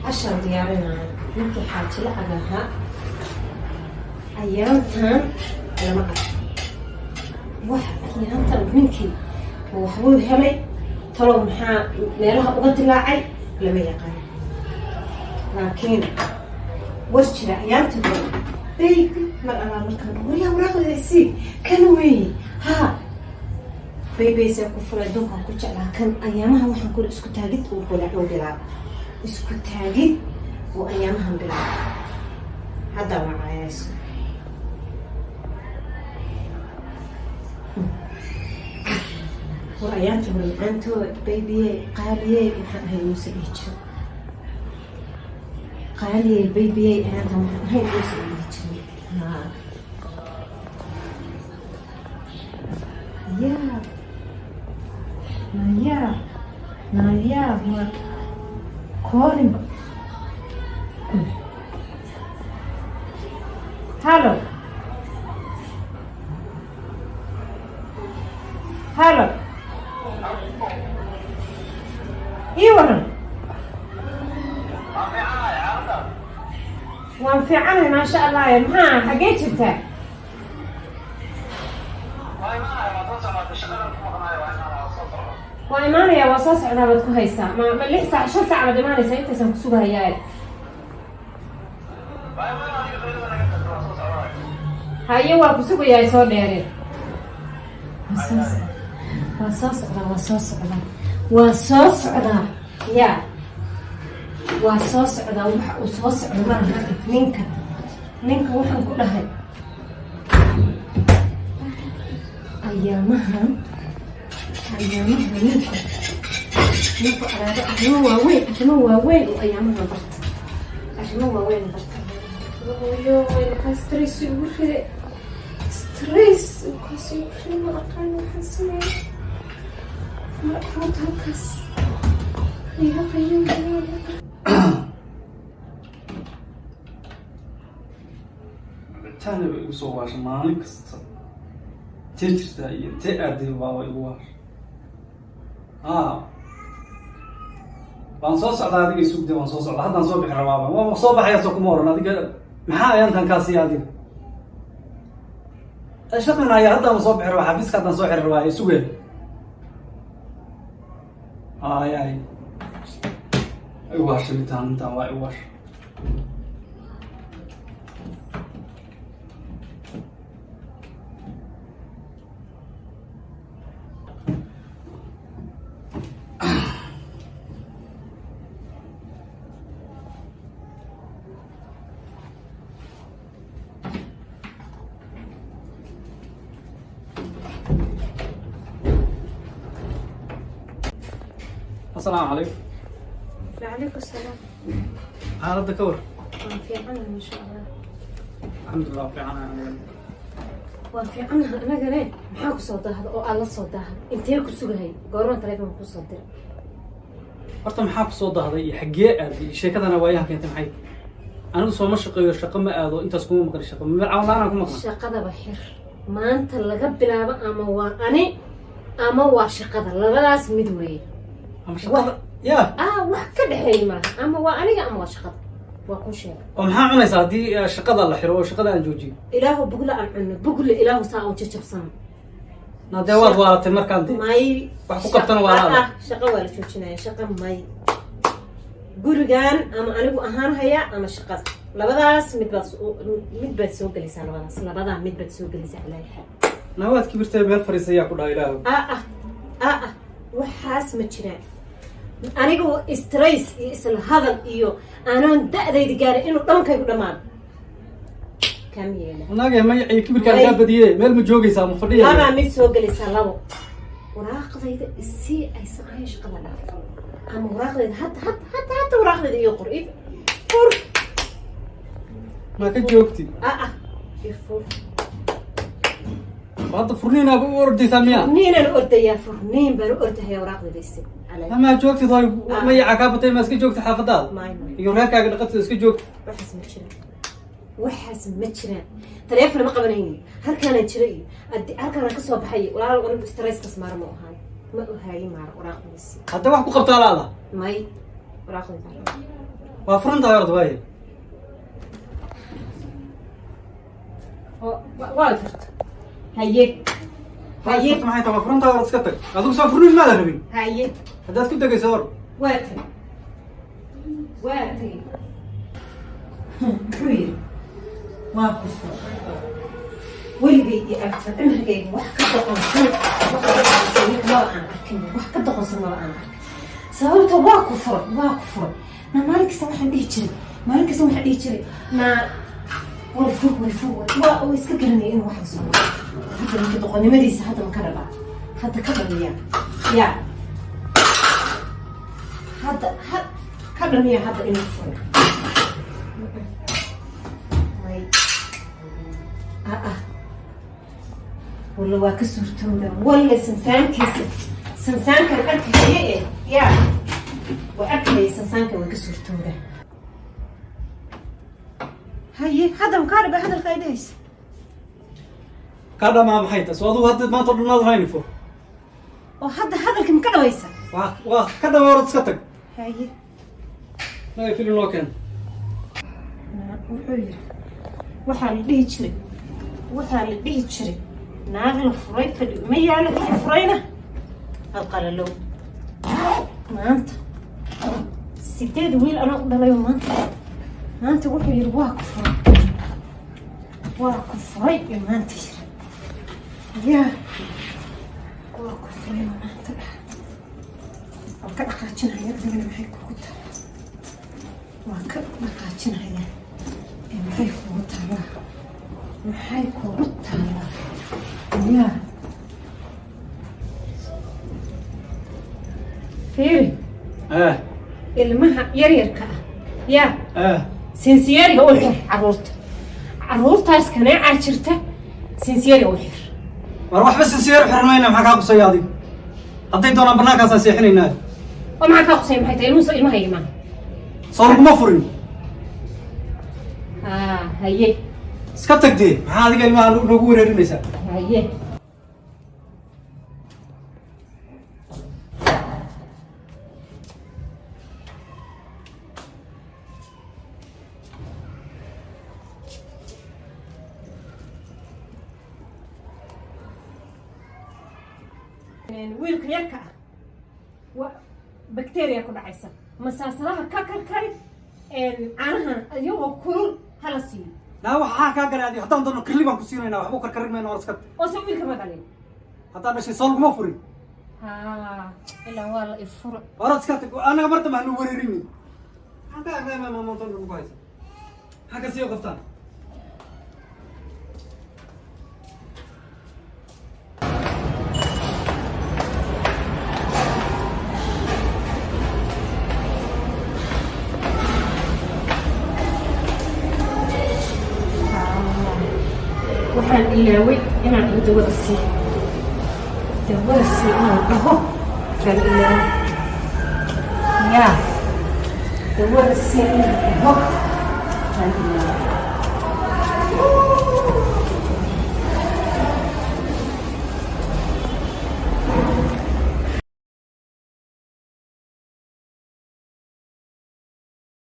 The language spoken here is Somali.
عشان ديارنا يمكن حاجة لعبها أيامتها لما واحد أيامتها منكي وحبوب هلي طلعوا محا ميرها وقت لاعي لما يقال لكن وش أيامتها بيبي ما أنا مكان وريا وراقد يسي كانوا وين ها بيبي سيكون دوكا كنت لكن أيامها وحن كل اسكو تاجد وكل بلعب اسكو تاجد وأيامها بلعب هذا معايا اسمه وأيامتهم أنتو بيبي قالي هاي موسى يجوا قالي بيبي أنتم هاي موسى يجوا يا هو كورن هالو ايوه وان في عنها ما شاء الله يا ما حقيت انت وإيماني يا وصاص على بدكو هيسا ما لسه 10 ساعة على دماني ساينت سان كسوغا هياي هاي waa kusugu yahay soo dheere waa soo socda ya waa soo socda waxa uu soo socda marka ninka waxaan ku dhahay ayaamahan ninka araada arrimo waaweyn oo ayaamahan barta arrimo waaweyn barta yo ka stress ugu ride stress kasi ma aqaan waxaan sameeyay ma aqaan halkaas iga qayb tani way igu soo waashay maalin kasta jirta iyo intee aaday waa igu waashay waan soo socdaa adiga sugday waan soo socdaa haddaan soo bixi rabaa waan soo baxaya soo kuma oran adiga maxaa ayaantan kaasi adiga shaqanaya haddaan soo bixi rabaa xafiiska haddaan soo xiri rabaa sugay ay igu waashay intaan waa igu waashay السلام عليكم. وعليكم السلام. حالتك كور؟ في عنها إن شاء الله. الحمد لله في عنها. وفي عنها أنا قريت محاك صوتها أو الله صوتها أنت هيك سجهي قررت عليك من صوتها. horta maxaa ku soo dahday xagee aaday sheekadana waayaha keentay maxay anigu soo ma shaqeeyo shaqo ma aado intaas kuma maqan shaqo ma caawinaan ku maqan shaqada baxir maanta laga bilaabo ama waa ani ama waa shaqada labadaas mid weeye ama shaqada ya wax ka dhaxeeyay ma ama waa aniga ama waa shaqada waa ku sheeg oo maxaa cunaysaa hadii shaqada la xiro oo shaqada aan joojiyo ilaahu bugla aan cunno bugla ilaahu saa oo jajabsan نادي واد وارت مركان دي ماي wax ku qabtana waa la shaqo waa la joojinaya shaqo may gurigan ama anigu ahaan haya ama shaqada labadaas mid baad soo galaysaa labada mid baad soo galaysaa ilaahay nawaad kibirtay meel fariisaya ku dhaay ilaahay waxaas ma jiraan anigu stress iyo isla hadal iyo aanan da'dayda gaaray inuu dhankaygu dhamaan كاميلا وناقة ما يعي كبر كان جاب بديه مال متجوجي سام فرديه أنا متسوق لي سلامو وراقد هيدا السي أي سعيش قلنا أما وراقد حتى وراقد يقر إيه فور ما كنت جوكتي يفور بعد فرنين أبو أردي ثانية فرنين أنا أردي يا فرنين بنو هي وراقد السي ما جوكتي طيب ما يعقابتي ما سكت جوكتي حافظات ما يوراك أقدر قلت سكت جوكتي بحس مشكلة waxaas ma jiraan taleefon ma qabanayni halkaan jiray hal kana ka soo baxay walaal anigu stress kasmaar ma ahaan ما هاي مار وراق بس hadda wax ku qabtaa laada ماي وراق بس waa furantahay horta waaye واقفت هاي هاي maxay tahay waa furantahay horta iska tag adigu soo furnin maada rabin هاي haddaad ku degayso hor واتي واتي كبير واقف ولقي أكثر إنها جاي واحد كده قنصل واحد كده قنصل ما أنا سويته واقفر ما مالك سوى حد يجري مالك سوى حد يجري ما والفوق ويسكرني إنه واحد سوى هذا كده قني ما ديس هذا مكرر هذا كبر يا هذا كبر يا هذا إنه فوق والله واكسر تودا ولا سنسان كان أكل شيء يا وأكل سنسان كان واكسر تودا هاي هذا مقارب هذا الخايديش ka dhamaa maxay tahay soo adigu hadda maanta dhunaad haynifo وهذا الكم كذا ويسا waa ka dhamaa horta iska tag هاي naga filin loo keen waxaa la dhihi jiray naag la furay fadhi ma yaala kii furayna alqalalow maanta 8 wiil anaa u dhalayo maanta wuxuu yidhi waa ku furay maanta yiri yaa waa ku furay maanta waa ka dhaqaajinaya adagana maxay kugu tahay waa ka dhaqaajinaya maxay kugu tahay maxay kugu tahay yaa fiiri ilmaha yaryarka ah yaa sinsiyeeriga u xir caruurtaas kaneecaa jirta sinsiyeeriga u xir war waxba sinsiyeer xiran mayna maxaa kaa qusaya adiga hadday doonaan bannaankaasaa seexinaynaa oo maxaa kaa qusaya maxay tahay ilmaha imaan soo laguma furin haye iska tagdee maxaa adiga ilmaha noogu wereerinaysaa haye wiilka yarka ah waa bacteria ku dhacaysa masaasadaha ka karkari caanahan iyagoo kulul hala siiyo naa waxaa kaa galay adiga haddaan doono kirli baan ku siinaynaa waxba karkarin mayna war iska oo se wiilka ma dhalin haddaan dhashay soo laguma furin ilaa waa la ifuro warad iska tag anaga mar dambe hanu wereerini maxaa ka maamultan ugu haysa maxaa ka sii qabtaan waxaan ilaaway inaan dawada sii inaan dhaho baan ilaaway yaa dawada sii inaan dhaho baan ilaaway